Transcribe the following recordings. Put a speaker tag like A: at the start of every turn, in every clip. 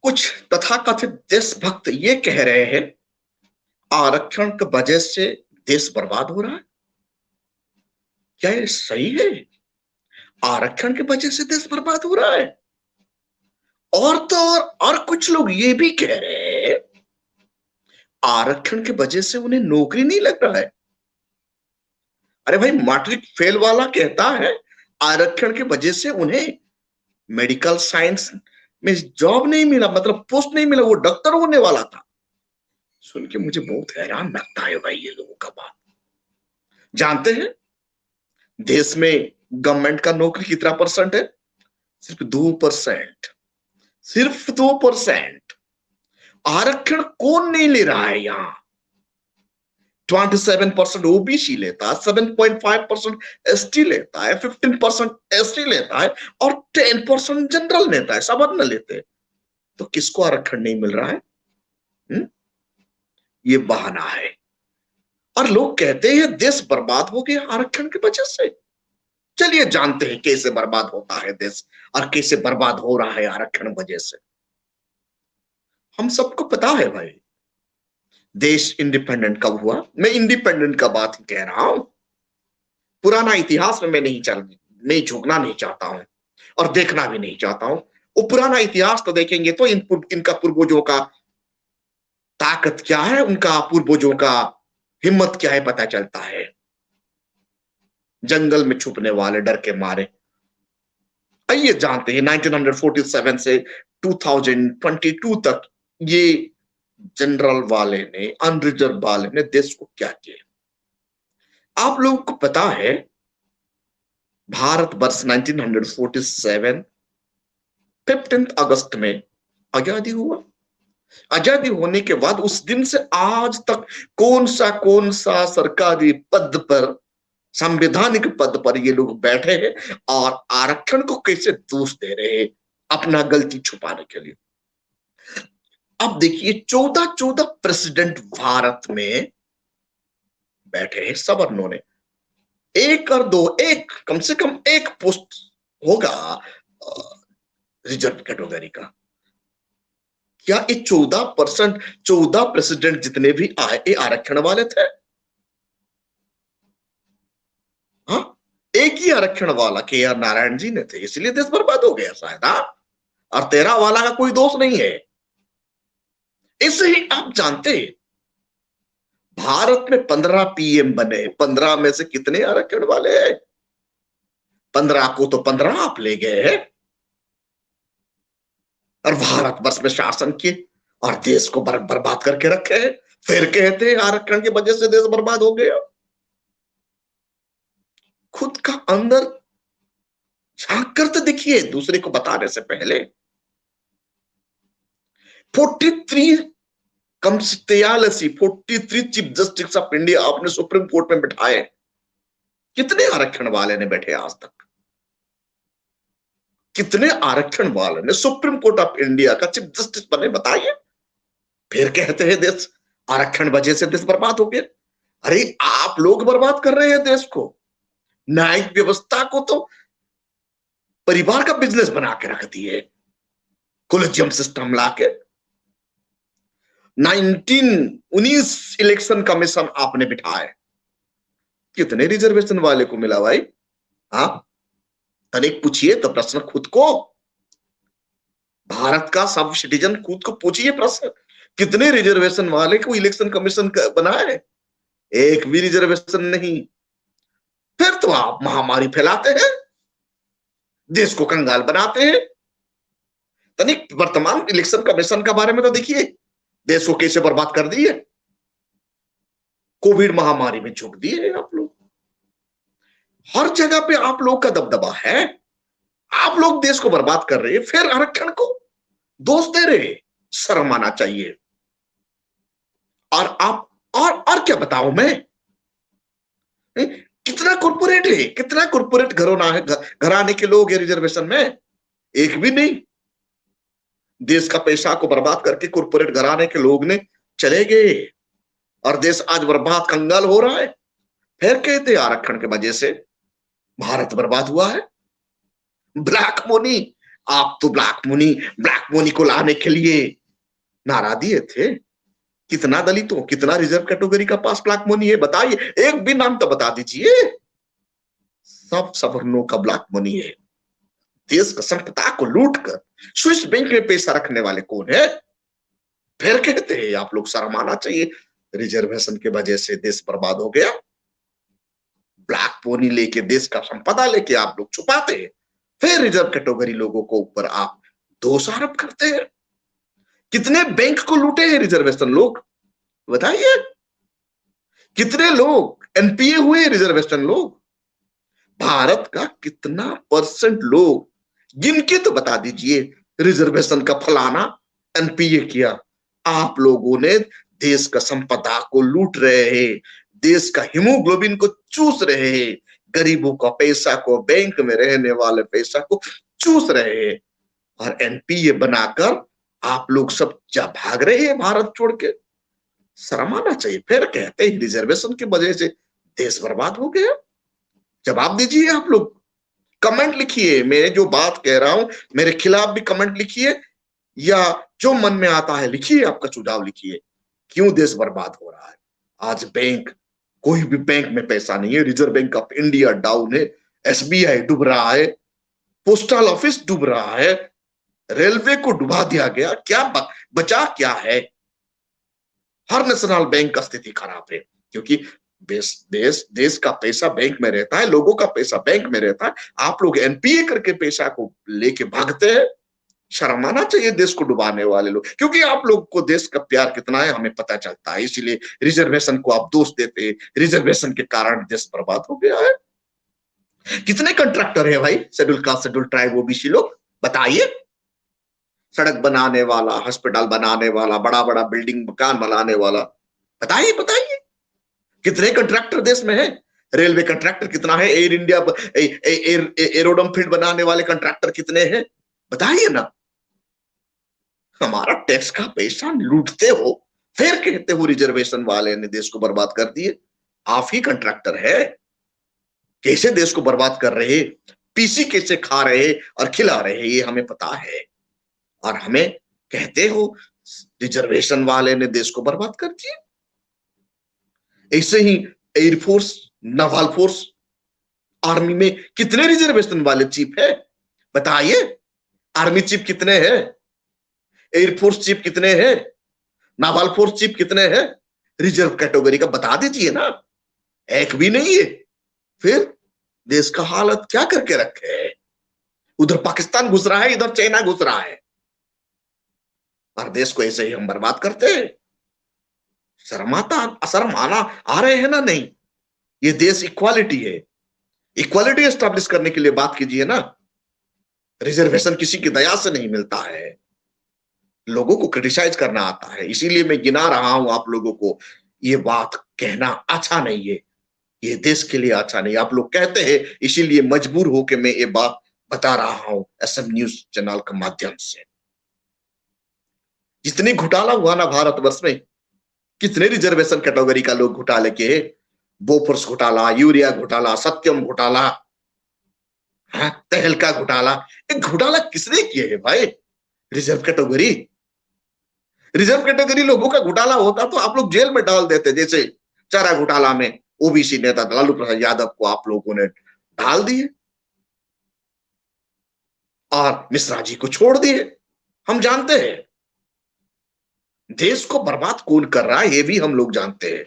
A: कुछ तथाकथित देशभक्त ये कह रहे हैं आरक्षण की वजह से देश बर्बाद हो रहा है। क्या ये सही है? आरक्षण की वजह से देश बर्बाद हो रहा है? और तो और कुछ लोग ये भी कह रहे हैं आरक्षण की वजह से उन्हें नौकरी नहीं लग रहा है। अरे भाई, मैट्रिक फेल वाला कहता है आरक्षण की वजह से उन्हें मेडिकल साइंस में जॉब नहीं मिला, मतलब पोस्ट नहीं मिला, वो डॉक्टर होने वाला था। सुन के मुझे बहुत हैरान लगता है भाई ये लोगों का बात। जानते हैं देश में गवर्नमेंट का नौकरी कितना परसेंट है? सिर्फ 2%। सिर्फ 2%। आरक्षण कौन नहीं ले रहा है यहां? 27% ओबीसी लेता है, 7.5% एसटी लेता है, 15% एसटी लेता है और 10% जनरल लेता है, सब न लेते। तो किसको आरक्षण नहीं मिल रहा है? ये बहाना है। और लोग कहते हैं देश बर्बाद हो गया आरक्षण की वजह से। चलिए जानते हैं कैसे बर्बाद होता है देश और कैसे बर्बाद हो रहा है आरक्षण वजह से। हम सबको पता है भाई, देश इंडिपेंडेंट कब हुआ। मैं इंडिपेंडेंट का बात ही कह रहा हूं, पुराना इतिहास में मैं नहीं झुकना नहीं चाहता हूं और देखना भी नहीं चाहता हूं। वो पुराना इतिहास तो देखेंगे तो इनका पूर्वजों का ताकत क्या है, उनका पूर्वजों का हिम्मत क्या है पता चलता है। जंगल में छुपने वाले डर के मारे। आइए जानते हैं 1947 से 2022 तक ये जनरल वाले ने, अनरिजर्व वाले ने देश को क्या किया। आप लोगों को पता है भारत वर्ष 1947 15 अगस्त में आजादी हुआ। आजादी होने के बाद उस दिन से आज तक कौन सा सरकारी पद पर, संवैधानिक पद पर ये लोग बैठे हैं और आरक्षण को कैसे दोष दे रहे हैं अपना गलती छुपाने के लिए। अब देखिए 14 प्रेसिडेंट भारत में बैठे हैं सवर्णों ने। एक और दो, एक कम से कम एक पोस्ट होगा रिजर्व कैटेगरी का। क्या ये 14 प्रेसिडेंट जितने भी आए ये आरक्षण वाले थे? हाँ, एक ही आरक्षण वाला KR नारायण जी ने थे, इसलिए देश बर्बाद हो गया शायद। हाँ, और 13 वाला का कोई दोष नहीं है। इससे ही आप जानते हैं भारत में 15 PM बने, 15 में से कितने आरक्षण वाले हैं? 15 को तो 15 आप ले गए हैं और भारत वर्ष में शासन किए और देश को बर्बाद करके रखे हैं। फिर कहते हैं आरक्षण की वजह से देश बर्बाद हो गया। खुद का अंदर झांक कर तो देखिए दूसरे को बताने से पहले। 43 कम से 43 चीफ जस्टिस ऑफ इंडिया आपने सुप्रीम कोर्ट में बिठाए। कितने आरक्षण वाले ने बैठे आज तक? कितने आरक्षण वाले ने सुप्रीम कोर्ट ऑफ इंडिया का चीफ जस्टिस बने बताइए। फिर कहते हैं देश आरक्षण वजह से देश बर्बाद हो गया। अरे आप लोग बर्बाद कर रहे हैं देश को। न्यायिक व्यवस्था को तो परिवार का बिजनेस बना के रख दिए, कोलेजियम सिस्टम लाके। 1919 इलेक्शन कमीशन आपने बिठाए, कितने रिजर्वेशन वाले को मिला भाई? हाँ, तनिक पूछिए तो प्रश्न खुद को। भारत का सब सिटीजन खुद को पूछिए प्रश्न, कितने रिजर्वेशन वाले को इलेक्शन कमीशन बनाए? एक भी रिजर्वेशन नहीं। फिर तो आप महामारी फैलाते हैं, देश को कंगाल बनाते हैं। तनिक वर्तमान इलेक्शन कमीशन का बारे में तो देखिए, देश को कैसे बर्बाद कर दिए। कोविड महामारी में झोंक दिए आप लोग। हर जगह पे आप लोग का दबदबा है, आप लोग देश को बर्बाद कर रहे हैं, फिर आरक्षण को दोष दे रहे। शर्म आना चाहिए। और आप और क्या बताऊं मैं? कितना कॉर्पोरेट है, कितना कॉर्पोरेट घराने के लोग है रिजर्वेशन में? एक भी नहीं। देश का पैसा को बर्बाद करके कॉर्पोरेट घराने के लोग ने चले गए और देश आज बर्बाद कंगाल हो रहा है। फिर कहते आरक्षण की वजह से भारत बर्बाद हुआ है। ब्लैक मनी आप तो ब्लैक मनी को लाने के लिए नारा दिए थे। कितना दलितों, कितना रिजर्व कैटेगरी का पास ब्लैक मनी है बताइए, एक भी नाम तो बता दीजिए। सब सवर्णों का ब्लैक मनी है। देश का संपदा को लूट कर स्विस बैंक में पैसा रखने वाले कौन है? फिर कहते हैं आप लोग, शर्म आना चाहिए, रिजर्वेशन की वजह से देश बर्बाद हो गया। ब्लैक मनी लेके, देश का संपदा लेके आप लोग छुपाते हैं, फिर रिजर्व कैटेगरी लोगों को ऊपर आप दोष आरोप करते हैं। कितने बैंक को लूटे हैं रिजर्वेशन लोग बताइए? कितने लोग एनपीए हुए रिजर्वेशन लोग? भारत का कितना परसेंट लोग गिन के तो बता दीजिए रिजर्वेशन का फलाना एनपीए किया। आप लोगों ने देश का संपदा को लूट रहे हैं, देश का हीमोग्लोबिन को चूस रहे हैं, गरीबों का पैसा को, बैंक में रहने वाले पैसा को चूस रहे हैं, और एनपीए बनाकर आप लोग सब जा भाग रहे हैं भारत छोड़ के। शर्म आना चाहिए। फिर कहते हैं रिजर्वेशन की वजह से देश बर्बाद हो गया। जवाब दीजिए आप लोग, कमेंट लिखिए, मैं जो बात कह रहा हूं मेरे खिलाफ भी कमेंट लिखिए, या जो मन में आता है लिखिए, आपका सुझाव लिखिए, क्यों देश बर्बाद हो रहा है। आज बैंक, कोई भी बैंक में पैसा नहीं है, reserve bank of India down है, एसबीआई डूब रहा है, पोस्टल ऑफिस डूब रहा है, रेलवे को डुबा दिया गया, क्या बचा क्या है? हर नेशनल बैंक का स्थिति खराब है, क्योंकि देश का पैसा बैंक में रहता है, लोगों का पैसा बैंक में रहता है, आप लोग एनपीए करके पैसा को लेके भागते हैं। शर्म आना चाहिए देश को डुबाने वाले लोग, क्योंकि आप लोग को देश का प्यार कितना है हमें पता चलता है, इसीलिए रिजर्वेशन को आप दोष देते हैं। रिजर्वेशन के कारण देश बर्बाद हो गया है। कितने कंट्रैक्टर है भाई schedule caste, schedule tribe, OBC लोग बताइए? सड़क बनाने वाला, हॉस्पिटल बनाने वाला, बड़ा बड़ा बिल्डिंग मकान बनाने वाला, बताइए बताइए कितने कंट्रैक्टर देश में है? रेलवे कंट्रैक्टर कितना है? एयर इंडिया, एरोडम फील्ड बनाने वाले कंट्रैक्टर कितने हैं बताइए ना। हमारा टैक्स का पैसा लूटते हो, फिर कहते हो रिजर्वेशन वाले ने देश को बर्बाद कर दिए। आप ही कंट्रैक्टर है, कैसे देश को बर्बाद कर रहे, पीसी कैसे खा रहे और खिला रहे ये हमें पता है, और हमें कहते हो रिजर्वेशन वाले ने देश को बर्बाद कर दिया। ऐसे ही एयरफोर्स, नावल फोर्स, आर्मी में कितने रिजर्वेशन वाले चीफ है बताइए? आर्मी चीफ कितने हैं? एयरफोर्स चीफ कितने हैं? नावल फोर्स चीफ कितने हैं? रिजर्व कैटेगरी का बता दीजिए ना, एक भी नहीं है। फिर देश का हालत क्या करके रखे है? उधर पाकिस्तान घुस रहा है, इधर चाइना घुस रहा है, और देश को ऐसे ही हम बर्बाद करते हैं। शर्म आना आ रहे हैं ना? नहीं, ये देश इक्वालिटी है, इक्वालिटी एस्टैब्लिश करने के लिए बात कीजिए ना। रिजर्वेशन किसी की दया से नहीं मिलता है, लोगों को क्रिटिसाइज करना आता है, इसीलिए मैं गिना रहा हूं आप लोगों को। ये बात कहना अच्छा नहीं है, ये देश के लिए अच्छा नहीं। आप लोग कहते हैं, इसीलिए मजबूर होकर मैं ये बात बता रहा हूं एसएम न्यूज चैनल के माध्यम से। जितनी घोटाला हुआ ना भारतवर्ष में, कितने रिजर्वेशन कैटेगरी का लोग घोटाले किए, बोफोर्स घोटाला, यूरिया घोटाला, सत्यम घोटाला, तहलका घोटाला। एक घोटाला किसने किए है भाई? Reserve category. रिजर्व कैटेगरी लोगों का घोटाला होता तो आप लोग जेल में डाल देते, जैसे चारा घोटाला में ओबीसी नेता लालू प्रसाद यादव को आप लोगों ने डाल दिए और मिश्रा जी को छोड़ दिए। हम जानते हैं देश को बर्बाद कौन कर रहा है, ये भी हम लोग जानते हैं।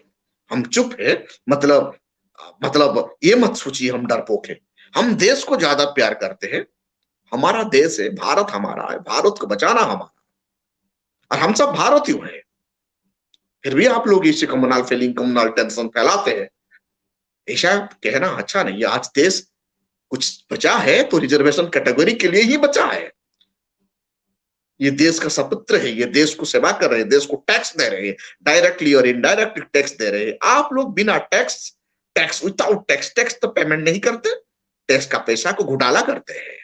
A: हम चुप है, मतलब ये मत सोचिए हम डरपोक हैं। हम देश को ज्यादा प्यार करते हैं, हमारा देश है, भारत हमारा है, भारत को बचाना हमारा, और हम सब भारतीय हैं। फिर भी आप लोग इसे कम्युनल फीलिंग, कम्युनल टेंशन फैलाते हैं, ऐसा कहना अच्छा नहीं है। आज देश कुछ बचा है तो रिजर्वेशन कैटेगरी के लिए ही बचा है। ये देश का सपुत्र है, ये देश को सेवा कर रहे हैं, देश को टैक्स दे रहे हैं, डायरेक्टली और इनडायरेक्ट टैक्स दे रहे हैं। आप लोग बिना टैक्स विदाउट टैक्स तो पेमेंट नहीं करते, टैक्स का पैसा को घोटाला करते हैं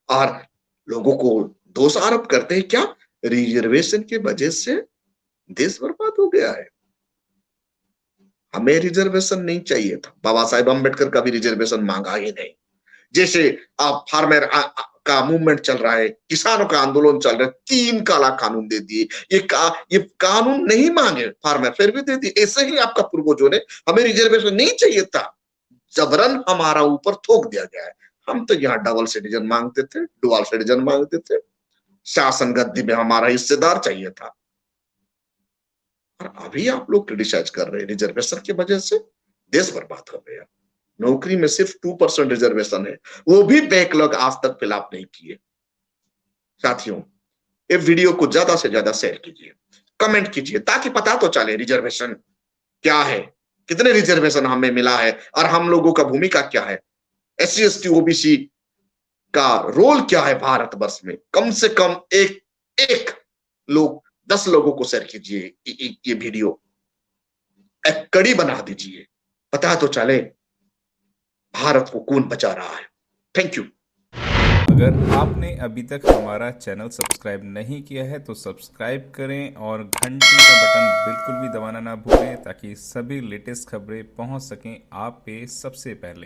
A: और लोगों को दोष आरोप करते हैं। क्या रिजर्वेशन की वजह से देश बर्बाद हो गया है? हमें रिजर्वेशन नहीं चाहिए था, बाबा साहेब अम्बेडकर का भी रिजर्वेशन मांगा ही नहीं। जैसे आप फार्मर का मूवमेंट चल रहा है, किसानों का आंदोलन चल रहा है, 3 काला कानून दे दिए। ये कानून नहीं मांगे फार्मर, फिर भी दे दिए। ऐसे ही आपका पूर्वजों ने, हमें रिजर्वेशन नहीं चाहिए था, जबरन हमारा ऊपर थोक दिया गया है। हम तो यहाँ डबल सिटीजन मांगते थे, डुअल सिटीजन मांगते थे, शासन गद्दी में हमारा हिस्सेदार चाहिए था। और अभी आप लोग क्रिटिसाइज कर रहे हैं रिजर्वेशन की वजह से देश बर्बाद हो गया। नौकरी में सिर्फ 2% रिजर्वेशन है, वो भी बैकलॉग आज तक फिल अप नहीं किए। साथियों, ये वीडियो को ज्यादा से ज्यादा शेयर कीजिए, कमेंट कीजिए, ताकि पता तो चले रिजर्वेशन क्या है, कितने रिजर्वेशन हमें मिला है और हम लोगों का भूमिका क्या है, SC ST OBC का रोल क्या है भारतवर्ष में। कम से कम एक लोग 10 लोगों को शेयर कीजिए ये वीडियो, एक कड़ी बना दीजिए, पता तो चले भारत को कौन बचा रहा है। Thank you.
B: अगर आपने अभी तक हमारा चैनल सब्सक्राइब नहीं किया है तो सब्सक्राइब करें और घंटी का बटन बिल्कुल भी दबाना ना भूलें, ताकि सभी लेटेस्ट खबरें पहुंच सकें आप पे सबसे पहले।